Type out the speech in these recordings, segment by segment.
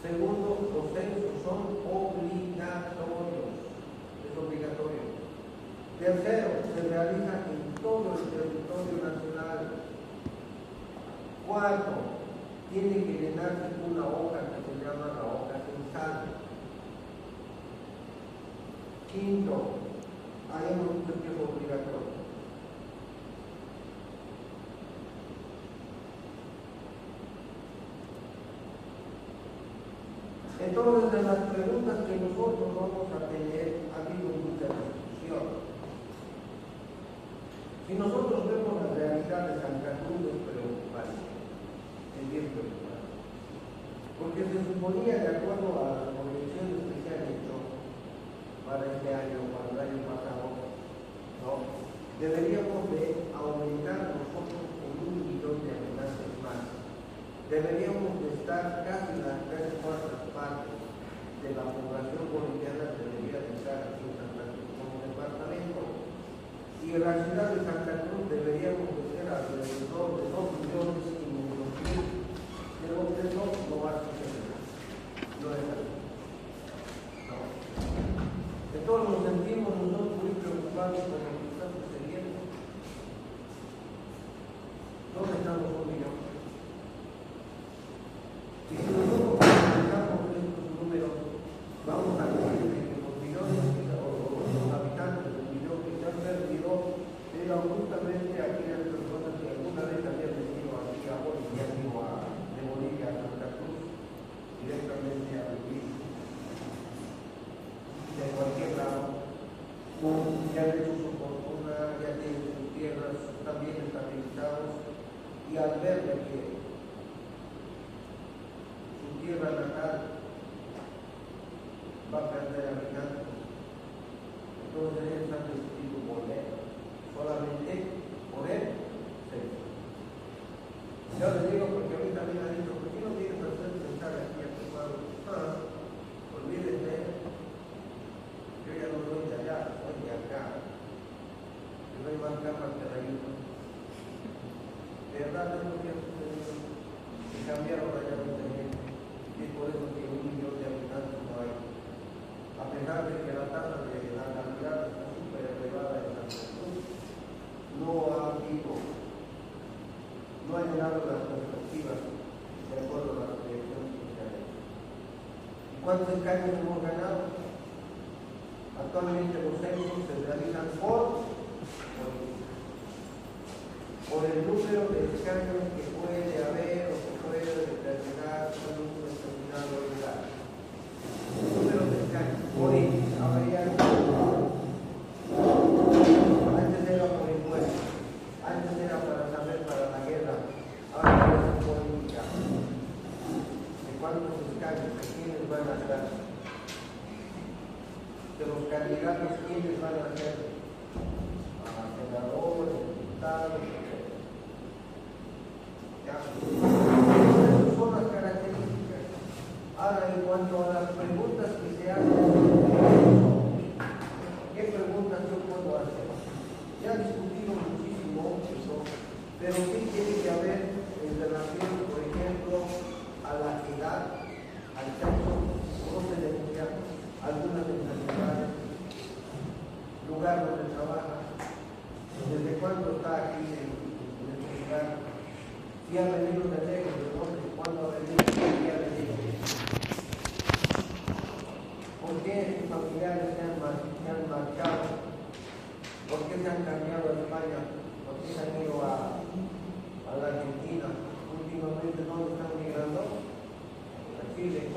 Segundo, los censos son obligatorios. Es obligatorio. Tercero, se realiza en todo el territorio nacional. Cuarto, tiene que llenarse una hoja que se llama la hoja censal. Quinto, hay un que es obligatorio. Entonces, de las preguntas que nosotros vamos a tener, ha habido mucha discusión. Si nosotros vemos la realidad de Santa Cruz, es preocupante, es bien preocupante. Porque se suponía, de acuerdo a las proyecciones que se han hecho para este año, para el año pasado, ¿no? Deberíamos de aumentar nosotros en 1 millón de habitantes más. Deberíamos de estar casi las 3/4 partes de la población boliviana debería de estar aquí en Santa Cruz como departamento. Y en la ciudad de Santa Cruz deberíamos de ser alrededor de 2.500.000, pero eso no va a suceder. No es así. No. Entonces nos sentimos nosotros muy preocupados por lo que está sucediendo. ¿Dónde estamos, Bolivia? Y si nosotros analizamos estos números, vamos a ver que los millones o los habitantes del millón que se han perdido eran justamente aquellas personas que alguna vez habían venido aquí a Bolivia, de Bolivia a Santa Cruz, directamente a vivir de cualquier lado. Ya han hecho su fortuna, ya tienen sus tierras también estabilizados, y al ver de que tierra natal va a perder habitantes. Entonces ellos han decidido volver solamente por él. Yo les digo porque a mí también me han dicho, ¿por qué no vienes a hacer sentar aquí a tu pueblo? Olvídense, yo ya no soy de allá, soy de acá. Yo no hay más capas que la ayuda. De verdad es lo que ha sucedido. Y cambiaron allá los tenientes. Y por eso que 1 millón de habitantes no hay. A pesar de que la tasa de la natalidad está súper elevada en Santa Cruz, no ha llenado las perspectivas de acuerdo a las proyecciones que se han hecho. ¿Y cuántos escaños hemos ganado? Actualmente los censos se realizan por el número de escaños que puede haber o que puede determinar un determinado lugar. El número de escaños. Por X, habría antes era por impuestos, antes era para saber para la guerra, ahora es política. ¿De cuántos escaños? ¿De quiénes van a estar? De los candidatos, ¿quiénes van a ser? A senadores, diputados, etc. Esas son las características. Ahora, en cuanto a las preguntas que se hacen, ¿qué preguntas yo puedo hacer? Ya he discutido muchísimo eso, pero sí tiene que haber en relación, por ejemplo, a la edad, al sexo, procedencia, algunas enfermedades, lugar donde trabaja, desde cuándo está aquí en este lugar, si ha venido de lejos, de dónde, cuándo ha venido, si ha venido. ¿Por qué sus familiares se han marchado? ¿Por qué se han cambiado a España? ¿Por qué se han ido a la Argentina? Últimamente, ¿dónde están migrando? A Chile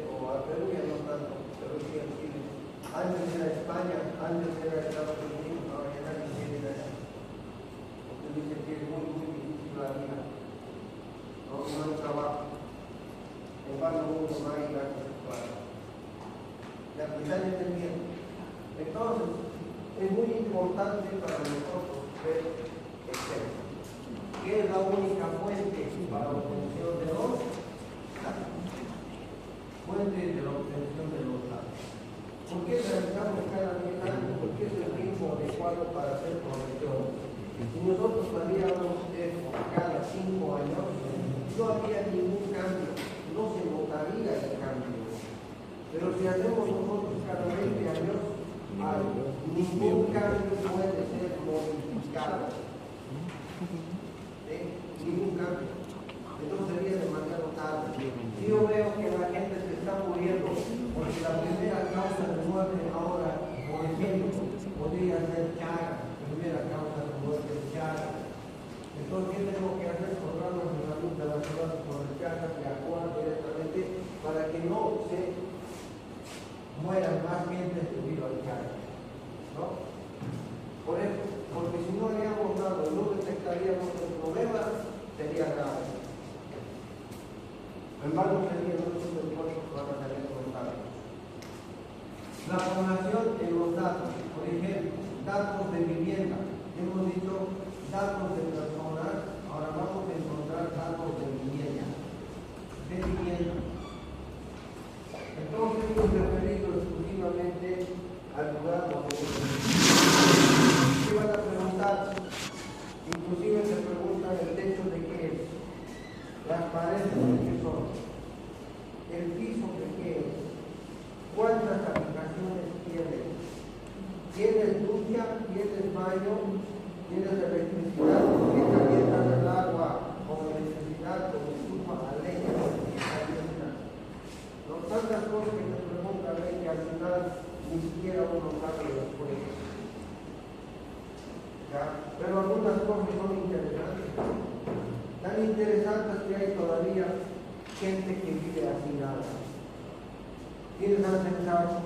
o a Perú, ya no tanto, pero sí a Chile. Antes era España, antes era Estados Unidos, ahora ya nadie quiere ir allá. Porque dicen que es muy difícil la vida. No hay trabajo. En vano uno no hay ganas de trabajo. Ya están entendiendo. Entonces, es muy importante para nosotros ver el tema. ¿Qué es la única fuente para la obtención de los datos? Fuente de la obtención de los datos. ¿Por qué realizamos cada 10 años? ¿Por qué es el tiempo adecuado para hacer proyecciones? Si nosotros haríamos esto cada 5 años, no habría ningún cambio, no no se notaría el cambio. Pero si hacemos nosotros cada 20 años, ningún cambio puede ser modificado. Ningún cambio. Entonces sería demasiado tarde. Si yo veo que la gente se está muriendo, porque la primera causa de muerte ahora, por ejemplo, podría ser Chagas, primera causa de muerte de Chagas. Entonces, ¿qué tengo que hacer? Programas de salud de la ciudad por el Chagas y actuar directamente para que no se mueran más gente debido al Chagas, ¿no? Por eso, porque si no haríamos nada, no detectaríamos el problema, sería grave. En embargo, sería nosotros el código que van a tener contados. La formación de los datos, por ejemplo, datos de vivienda. Hemos dicho datos de personas, ahora vamos a encontrar datos de vivienda. De vivienda. Entonces, hemos referido exclusivamente al lugar donde se van a preguntar, inclusive se preguntan el techo de qué es, las paredes de qué son, el piso de qué es, cuántas habitaciones tiene, tienes ducha, tienes baño, tienes electricidad, que calientan el agua con electricidad, con estufa a leña, no tantas cosas que se preguntan que al final ni siquiera uno sabe después. Pero algunas cosas son interesantes. Tan interesantes que hay todavía gente que vive hacinada. ¿Quiénes han pensado?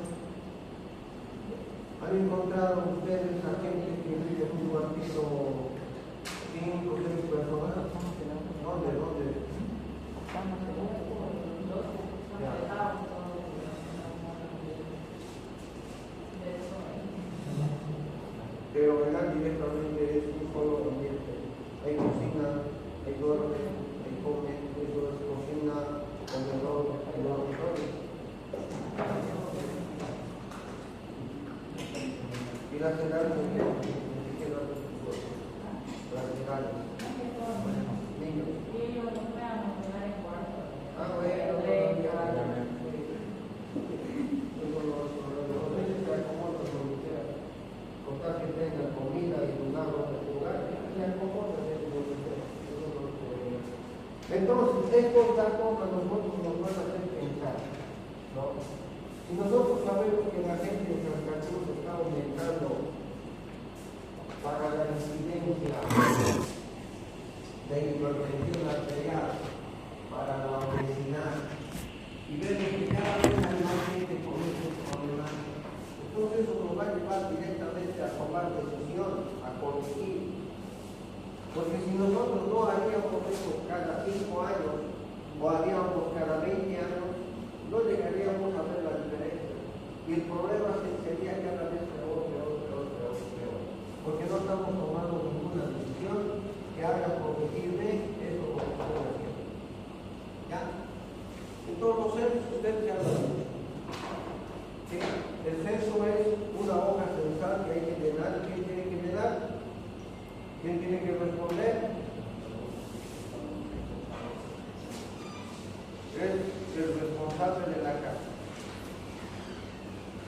¿Han encontrado ustedes a gente que vive en un cuartito 5 o 6 personas? ¿Dónde? Pero ¿verdad? Directamente es un solo ambiente. Hay cocina, hay duerme, hay come, hay cocina, comedor, hay dormitorio. Y las edades de las edades. Niños. Contar que tenga comida y lugar donde jugar, y acomoda. Entonces, estos datos a nosotros nos van a hacer pensar, ¿no? Si nosotros sabemos que la gente en Santa Cruz está aumentando para la incidencia de hipertensión arterial, para la obesidad, y vemos que cada vez hay más gente con estos problemas, entonces eso nos va a llevar directamente a tomar decisión, a corregir. Porque si nosotros no haríamos eso cada 5 años o haríamos cada 20 años, no llegaríamos a ver la diferencia. Y el problema sería cada vez peor. Porque no estamos tomando ninguna decisión que haga corregirme eso como estamos haciendo. ¿Ya? Entonces los censos ustedes ya lo saben. ¿Sí? El censo es una hoja censal que hay que llenar. ¿Quién tiene que llenar? ¿Quién tiene que responder? Es el responsable de la casa.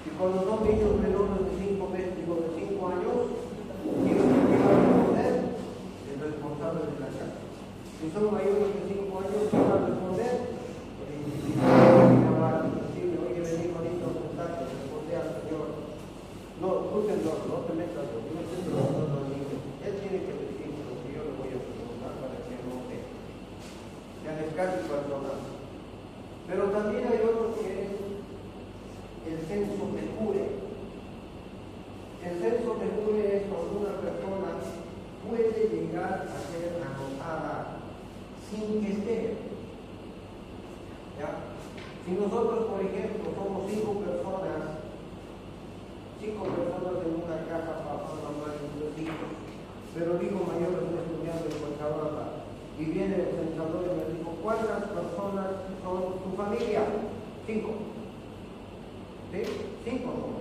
Y cuando son niños menores de 5 meses, de 5 años, ¿quién va a responder? El responsable de la casa. Si son mayores de 5 años, ¿quién va a responder? Oye, vení bonito a contarte, responde al Señor. No, tú no te metas, no, él tiene que decir lo que yo le voy a preguntar para que no sean escasos personas. Pero también hay otro que es el censo de jure. El censo de jure es cuando una persona puede llegar a ser anotada sin que esté. ¿Ya? Si nosotros, por ejemplo, somos 5 personas en una casa, papá, mamá y 2 hijos, pero el hijo mayor es un estudiante de Cochabamba, y viene el censador y me dijo, ¿cuántas personas son tu familia? 5. ¿Sí? 5 no.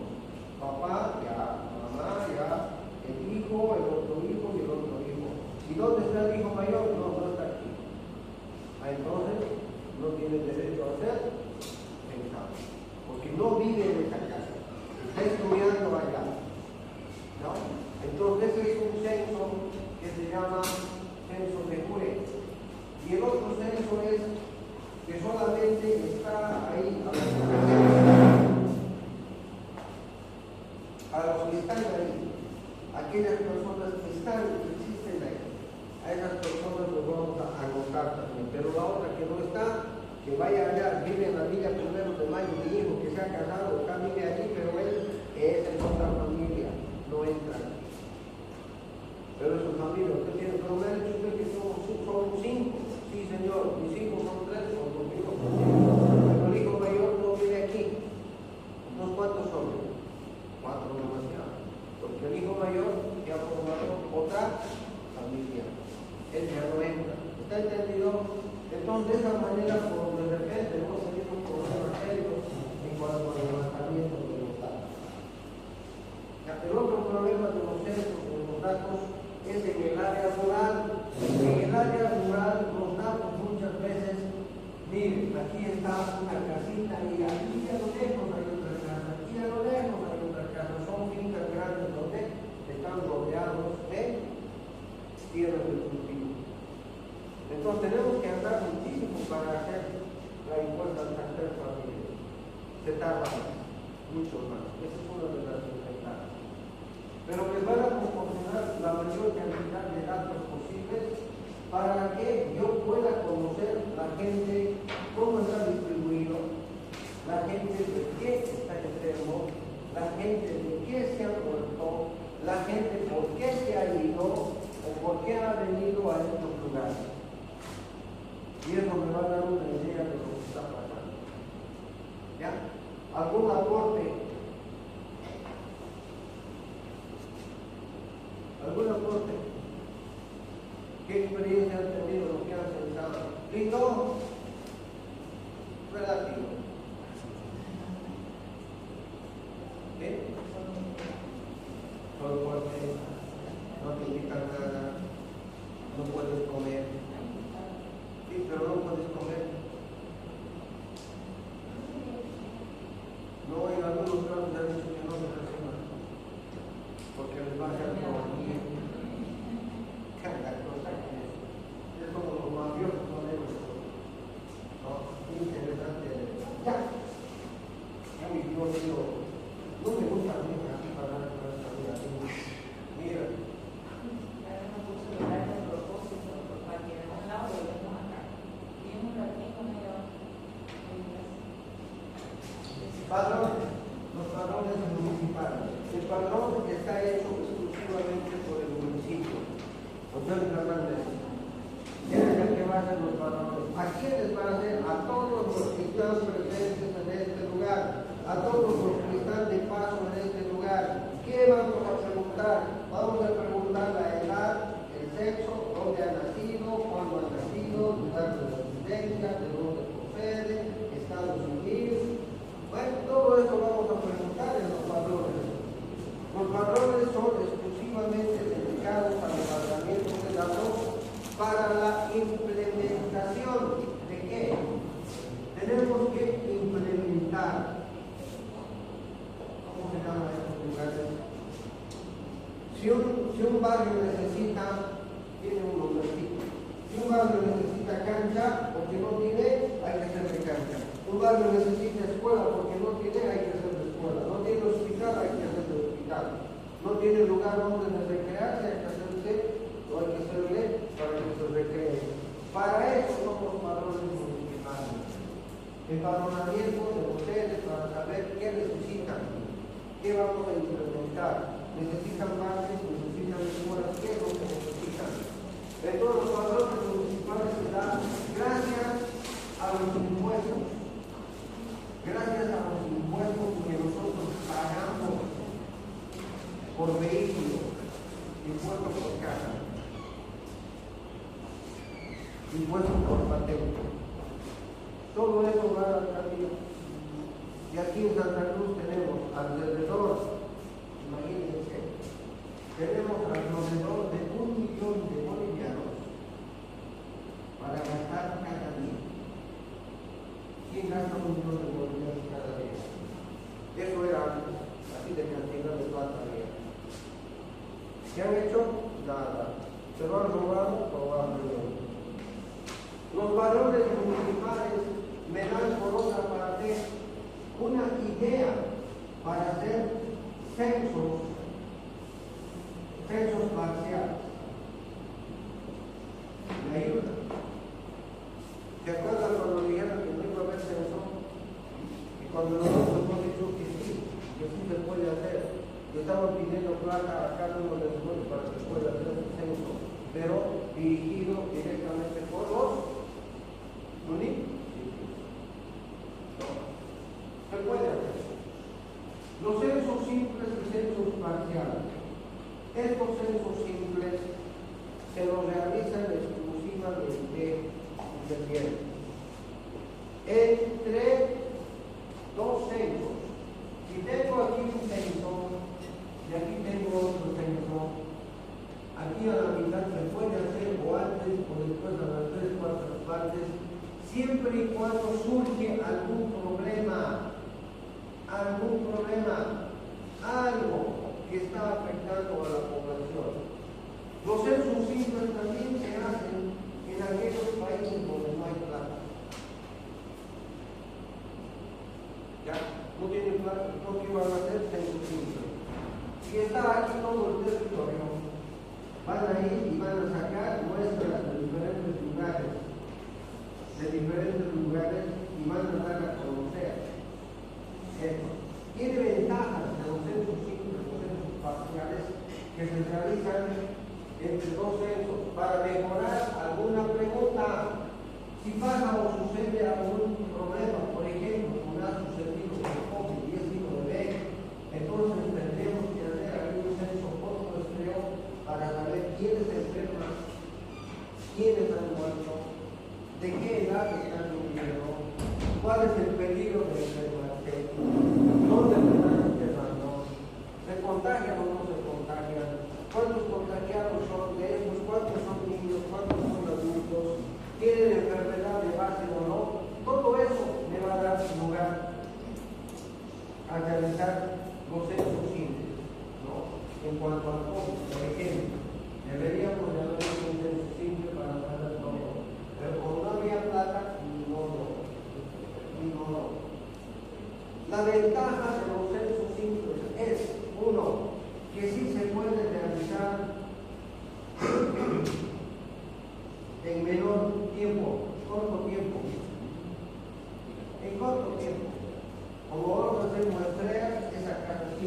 Papá, ya, mamá, ya, el hijo, el otro hijo y el otro hijo. ¿Y dónde está el hijo mayor? No está aquí. Entonces, no tiene derecho que vaya allá, vive en la Villa Primero de Mayo, mi hijo que se ha casado, acá vive allí, pero él es en otra familia, no entra aquí. Pero es su familia, usted tiene, pero me ha dicho usted que son 5. Sí, señor, mis hijos son 3, son conmigo. Pero el hijo mayor no vive aquí. ¿Entonces cuántos son? 4 demasiado. Porque el hijo mayor ya ha formado otra familia. Él ya no entra. ¿Está entendido? Entonces, de esa manera, por de repente, hemos tenido un problema serio en cuanto al levantamiento de los datos. El otro problema de los centros de los datos es en el área rural. En el área rural, los datos muchas veces, miren, aquí está una casita y aquí a lo lejos hay otra casa, aquí a lo lejos hay otra casa. Son fincas grandes donde están rodeados de tierras de cultivo. Entonces tenemos que andar muchísimo para hacer la encuesta de las 3 familias. Se tarda más, mucho más. Esa es una de las desventajas. Pero les van a proporcionar la mayor cantidad de datos posibles para que yo pueda conocer la gente, cómo está distribuido, la gente de qué está enfermo, la gente de qué se ha muerto, la gente por qué se ha ido o por qué ha venido a estos lugares. Y eso me va a dar una idea de lo que está pasando. ¿Ya? ¿Algún aporte? ¿Algún aporte? ¿Qué experiencia han tenido lo que han pensado? ¿Listo? Relativo. ¿Bien? Solo porque no te indican nada, no puedes comer. Sí, pero no puedes comer. No, en algunos casos han dicho que no se reciba, porque les va a hacer economía. Cada cosa que es como los mafiosos son ellos. ¿No? Interesante. Ya. Ya mi Dios mío, no me gusta a mí así para esta vida. Mira. Padrones, los padrones municipales. El padrón está hecho exclusivamente por el municipio. José Fernández, ¿quién es el que va a hacer los padrones? ¿A quiénes van a hacer? A todos los que están presentes en este lugar, a todos los que están de paso en este lugar. ¿Qué vamos a preguntar? Vamos a preguntar la edad, el sexo, dónde ha nacido, cuándo ha nacido, lugar de residencia, de dónde procede, Estados Unidos. Bueno, todo eso vamos a preguntar en los padrones. Los padrones son exclusivamente dedicados al levantamiento de datos para la implementación. ¿De qué? Tenemos que implementar. ¿Cómo se llaman estos lugares? Si un barrio necesita, tiene un nombrecito. Si un barrio necesita cancha, porque no tiene, hay que hacerle cancha. Un barrio necesita escuela, porque no tiene, hay que hacerle escuela. No tiene hospital, hay que hacerle hospital. No tiene lugar donde recrearse, hay que hacerse, o hay que hacerle para que se recree. Para eso somos padrones municipales. Empadronamiento de ustedes para saber qué necesitan, qué vamos a implementar. Necesitan bases, necesitan escuelas, qué es lo que necesitan. Entonces los padrones municipales se dan gracias a los impuestos. Gracias a los impuestos que nosotros pagamos por vehículo, impuestos por casa, impuestos por patente. Todo eso va a salir. Y aquí en Santa Cruz tenemos alrededor, imagínense, tenemos alrededor de 1 millón de bolivianos para gastar cada día. ¿Quién gasta 1 millón de bolivianos cada día? Eso era así de cantidad de plata. ¿Qué han hecho? Nada. Se lo han robado, probablemente. Los valores municipales me dan por otra parte una idea para hacer censos parciales. ¿Me ayuda? ¿Se acuerdan cuando dijeron que cuando nosotros hemos dicho que sí se puede hacer. Yo estaba pidiendo plata a cada uno de nosotros para que pueda hacer su censo, pero dirigido directamente por los municipios. ¿No? Se puede hacer. Los censos simples y censos parciales. Estos censos simples se los realizan exclusivamente independientes. Entre dos censos. Si tengo aquí un censo y aquí tengo otro censo, aquí a la mitad se puede hacer o antes o después a las 3/4 partes, siempre y cuando surge algún problema, algo que está afectando a la población. Los censos simples también se hacen en aquellos países donde no hay plata. ¿Ya? No tienen plata, porque van a hacer censos simples. Si está aquí todo el territorio, van a ir y van a sacar muestras de diferentes lugares y van a dar a conocer esto. Tiene ventajas de los censos simples, los censos parciales, que se realizan entre dos censos para mejorar alguna pregunta. Si pasa o sucede algún problema, por ejemplo, como ha sucedido con el COVID y es hijo de B, entonces tendremos que hacer algún censo post-muestreo para saber quiénes enferman, quiénes han muerto, de qué edad están viviendo, cuál es el peligro de enfermarse, dónde se están enfermando, se contagian o no se contagian, cuántos contagiados son de ellos, cuántos son niños, cuántos son adultos, tienen enfermedad de base o no. Todo eso me va a dar lugar a realizar los censos simples, ¿no? En cuanto al COVID, por ejemplo, deberíamos de haber un censo simple para saber todo, pero como no había plata, no. La ventaja de los censos simples es, uno, que sí se puede realizar en menor tiempo, corto tiempo. En corto tiempo. Como vamos a hacer muestreas, esa casa así,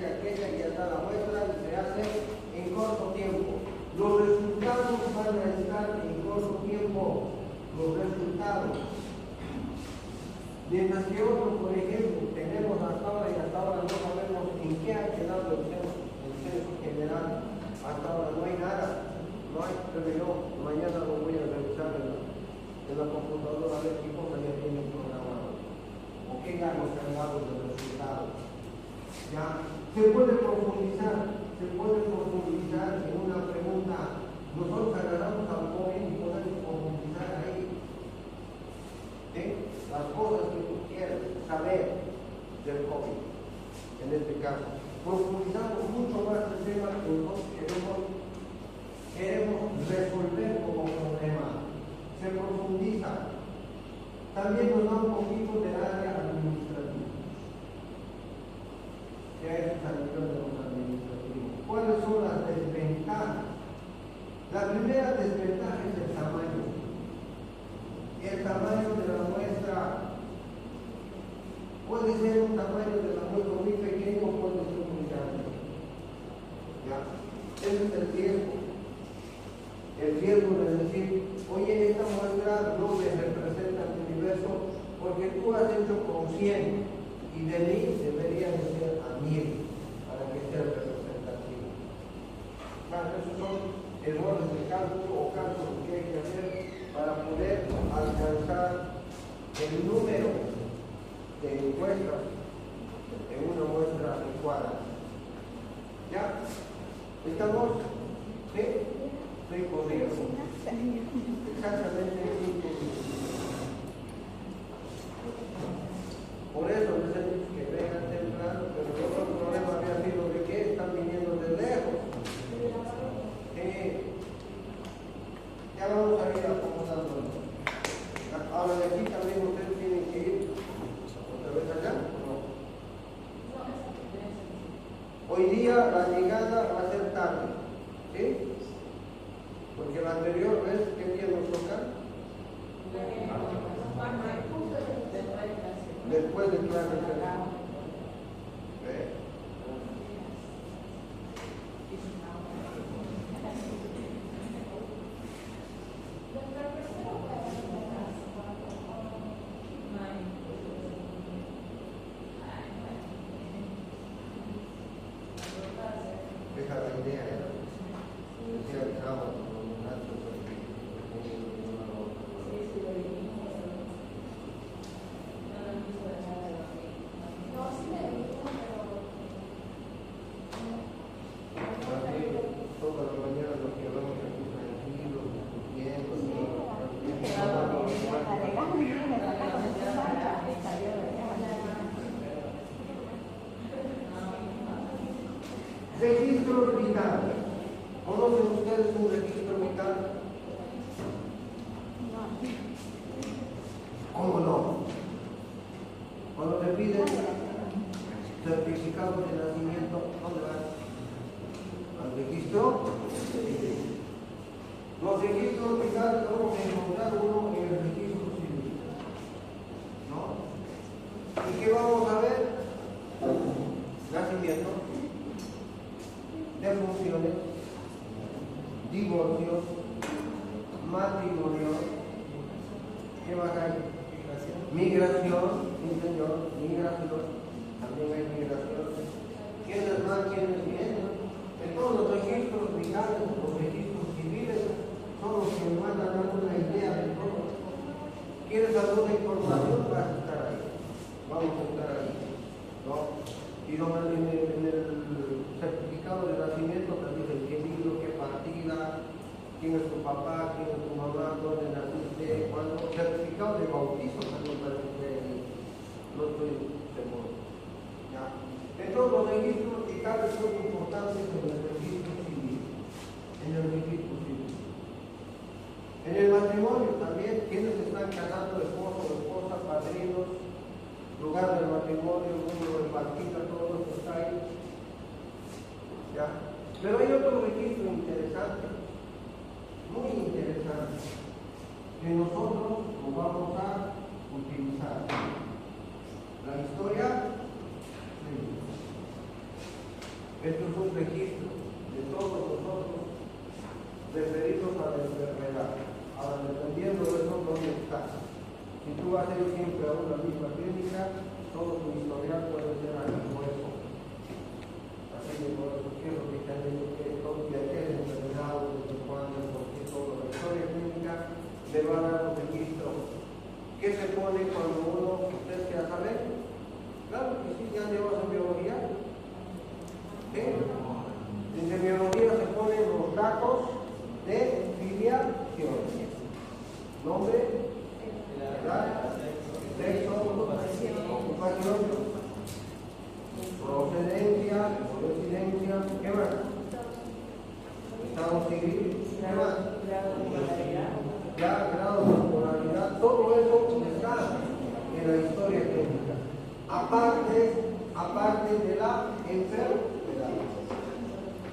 aquella, y hasta la muestra se hace en corto tiempo. Los resultados van a estar en corto tiempo. Los resultados. Mientras que otros, por ejemplo, tenemos hasta ahora y hasta ahora no sabemos en qué ha quedado el censo general. Hasta ahora no hay nada. No hay, pero yo mañana lo voy a revisar en la computadora a ver qué cosa ya tiene programado o qué ya hemos cargado de resultados. ¿Ya? Se puede profundizar en una pregunta. Nosotros agarramos al joven y podemos profundizar ahí. Las cosas que tú quieres saber del COVID, en este caso. Profundizamos mucho más el tema que nosotros queremos resolver como problema. Se profundiza. También nos da un poquito del área administrativa. ¿Qué hay a nivel de los administrativos? ¿Cuáles son las desventajas? La primera desventaja es el tamaño. El tamaño de la muestra puede ser un tamaño de la muestra muy pequeño o puede ser muy grande. ¿Ya? Ese es el riesgo. El riesgo de decir, oye, esta muestra no me representa el universo porque tú has hecho con 100 y de mí debería de ser a 1000 para que sea representativo. Claro, esos son errores de cálculo o cálculos que hay que hacer para poder alcanzar el número de encuestas en una muestra adecuada. ¿Ya? ¿Estamos? ¿Sí? Estoy corriendo. Exactamente 5 minutos. Por eso les he dicho que vengan temprano, pero el otro problema había sido de que están viniendo de lejos. Ya vamos a ir acomodando. Ahora de aquí también ustedes tienen que ir otra vez allá, ¿o no? Hoy día la llegada va a ser tarde, ¿sí? Porque la anterior vez, ¿qué día nos toca? Después de clase. ¿Eh? Esa es la idea, decía el sábado, un acto toda la mañana lo que hablamos aquí tranquilos, discutiendo, registro vital. ¿Conocen ustedes un registro vital? ¿Cómo no? Cuando te piden certificado de nacimiento, ¿dónde vas? Al registro. Los registros vitales vamos a encontrar uno en el registro civil, ¿no? ¿Y qué vamos a ver? Nacimiento, defunciones, divorcios, matrimonio, ¿qué más hay? Migración, sí señor, migración, también hay migración. ¿Quiénes van, quiénes vienen? En todos los registros vitales, los registros civiles, son los que nos van a dar una idea de todo. ¿Quieres alguna información? Vas a estar ahí. Vamos a estar ahí, ¿no? Y en el certificado de nacimiento te dicen qué libro, qué partida, quién es tu papá, quién es tu mamá, dónde naciste, cuándo. Certificado de bautizo también parece que no estoy seguro. ¿Ya? Entonces los registros vitales son importantes en el registro civil. En el registro civil. En el matrimonio también, quienes están casando, esposo, esposa, padrinos, lugar del matrimonio, número de partida, todo lo que está ahí. ¿Ya? Pero hay otro registro interesante, muy interesante, que nosotros lo vamos a utilizar. La historia, sí. Esto es un registro de todos nosotros referidos a la enfermedad. Ahora, dependiendo de eso, dónde está. Si tú vas a ir siempre a una misma clínica, todo tu historial puede ser al hueso. Así que por eso quiero que estén que todo de aquel enfermedad, desde cuándo, por qué todo. La historia clínica le va a dar un registro. ¿Qué se pone cuando uno, usted quiera saber? Claro que sí, ya llevas en biología. ¿Sí? En biología se ponen los datos de filiación. Nombre, edad, sexo, ocupación, procedencia, residencia, ¿qué más? Estado civil, ¿qué más? Ya, grado de escolaridad, todo eso está en la historia clínica. Aparte de la enfermedad,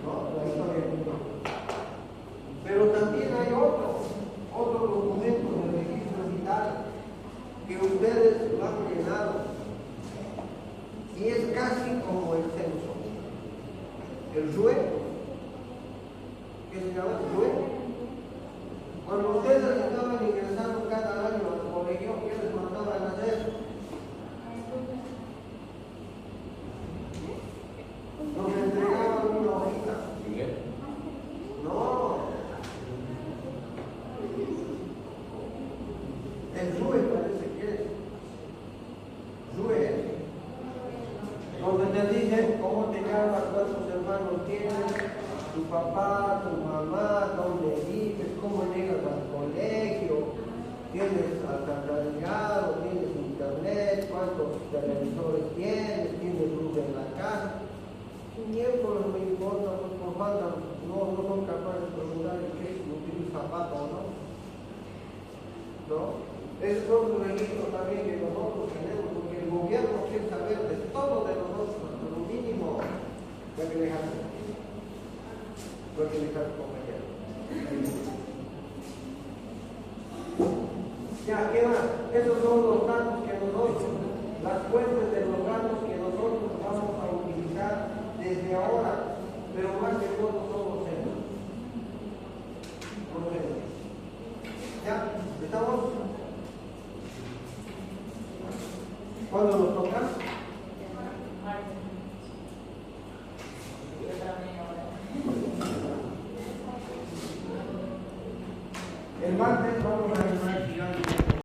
¿no? La historia clínica. Pero también hay otro documento del registro vital que ustedes lo han llenado y es casi como el censo. El RUE, ¿qué se llama? RUE. Cuando ustedes estaban ingresando cada año al colegio, ¿qué les mandaban a hacer? Nos entregaban una hojita. No. El RUE parece que es. RUE. Donde te dicen cómo te llamas, cuántos hermanos tienes, tu papá, tu mamá, dónde vives, cómo llegas al colegio, tienes alcantarillado, tienes internet, cuántos televisores tienes luz en la casa. Miércoles me importa, pues por falta, no son capaces de preguntar en qué utiliza zapato o no. ¿No? Esos son los registros también que nosotros tenemos, porque el gobierno quiere saber de todo de nosotros, lo mínimo puede dejar compañero. Ya, ¿qué más? Esos son los datos que nosotros las fuentes de los datos que nosotros vamos a utilizar desde ahora, pero más que todo son los centros. ¿Ya? ¿Estamos? ¿Cuándo nos toca?